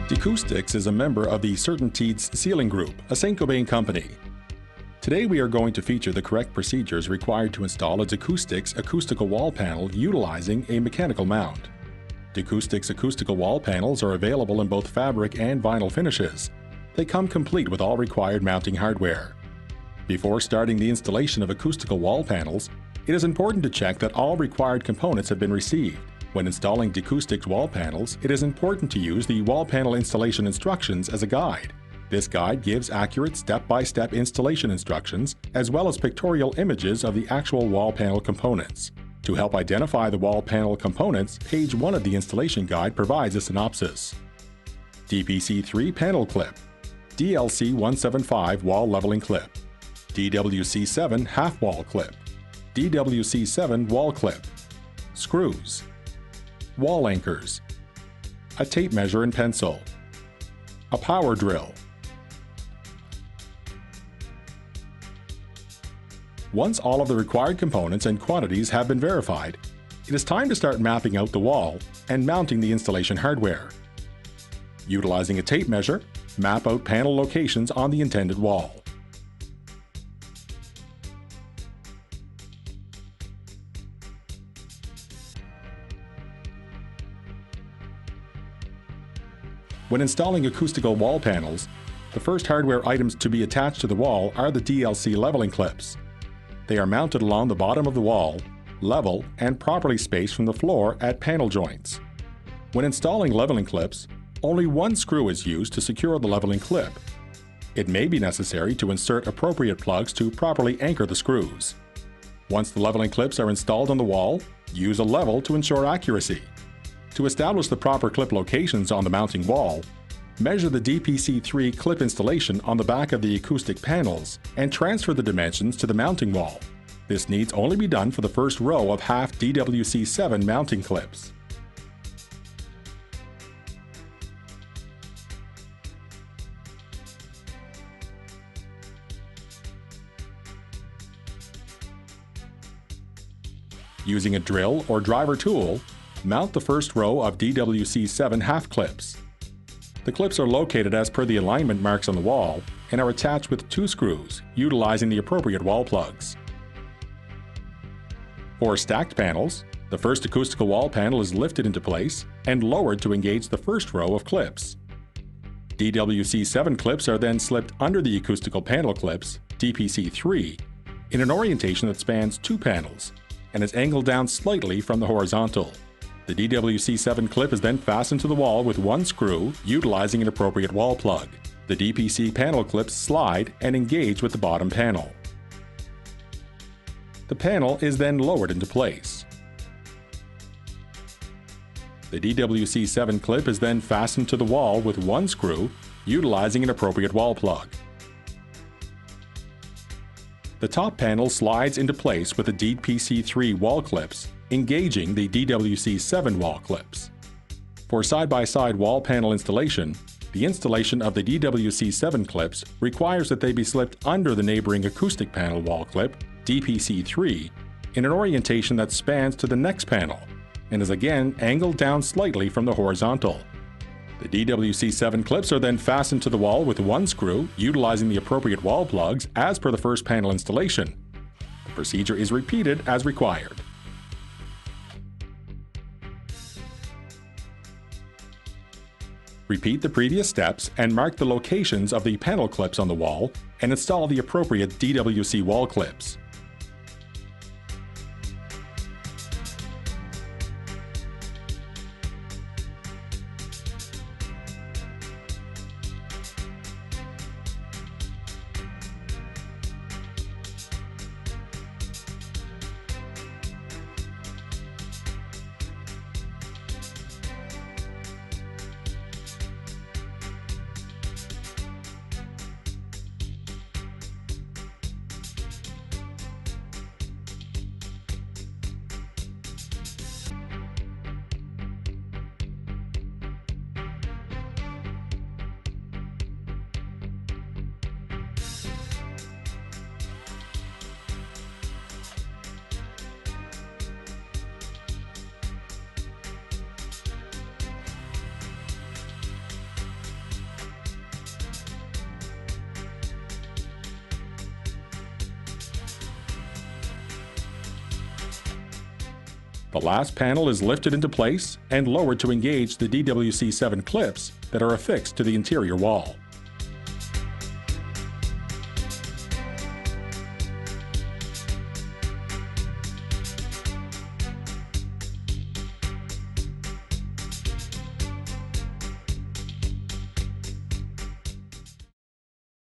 Decoustics is a member of the CertainTeed's Sealing Group, a Saint-Gobain company. Today we are going to feature the correct procedures required to install a Decoustics acoustical wall panel utilizing a mechanical mount. Decoustics acoustical wall panels are available in both fabric and vinyl finishes. They come complete with all required mounting hardware. Before starting the installation of acoustical wall panels, it is important to check that all required components have been received. When installing Decoustics wall panels, it is important to use the wall panel installation instructions as a guide. This guide gives accurate step-by-step installation instructions as well as pictorial images of the actual wall panel components. To help identify the wall panel components, page 1 of the installation guide provides a synopsis. DPC3 panel clip, DLC 175 wall leveling clip, DWC7 half wall clip, DWC7 wall clip, screws, wall anchors, a tape measure and pencil, a power drill. Once all of the required components and quantities have been verified, it is time to start mapping out the wall and mounting the installation hardware. Utilizing a tape measure, map out panel locations on the intended wall. When installing acoustical wall panels, the first hardware items to be attached to the wall are the DLC leveling clips. They are mounted along the bottom of the wall, level and properly spaced from the floor at panel joints. When installing leveling clips, only one screw is used to secure the leveling clip. It may be necessary to insert appropriate plugs to properly anchor the screws. Once the leveling clips are installed on the wall, use a level to ensure accuracy. To establish the proper clip locations on the mounting wall, measure the DPC3 clip installation on the back of the acoustic panels and transfer the dimensions to the mounting wall. This needs only be done for the first row of half DWC7 mounting clips. Using a drill or driver tool, mount the first row of DWC7 half clips. The clips are located as per the alignment marks on the wall and are attached with 2 screws, utilizing the appropriate wall plugs. For stacked panels, the first acoustical wall panel is lifted into place and lowered to engage the first row of clips. DWC7 clips are then slipped under the acoustical panel clips, DPC3, in an orientation that spans 2 panels and is angled down slightly from the horizontal. The DWC7 clip is then fastened to the wall with 1 screw, utilizing an appropriate wall plug. The DPC panel clips slide and engage with the bottom panel. The panel is then lowered into place. The DWC7 clip is then fastened to the wall with 1 screw, utilizing an appropriate wall plug. The top panel slides into place with the DPC3 wall clips, engaging the DWC7 wall clips. For side-by-side wall panel installation, the installation of the DWC7 clips requires that they be slipped under the neighboring acoustic panel wall clip, DPC3, in an orientation that spans to the next panel and is again angled down slightly from the horizontal. The DWC7 clips are then fastened to the wall with 1 screw, utilizing the appropriate wall plugs as per the first panel installation. The procedure is repeated as required. Repeat the previous steps and mark the locations of the panel clips on the wall and install the appropriate DWC wall clips. The last panel is lifted into place and lowered to engage the DWC-7 clips that are affixed to the interior wall.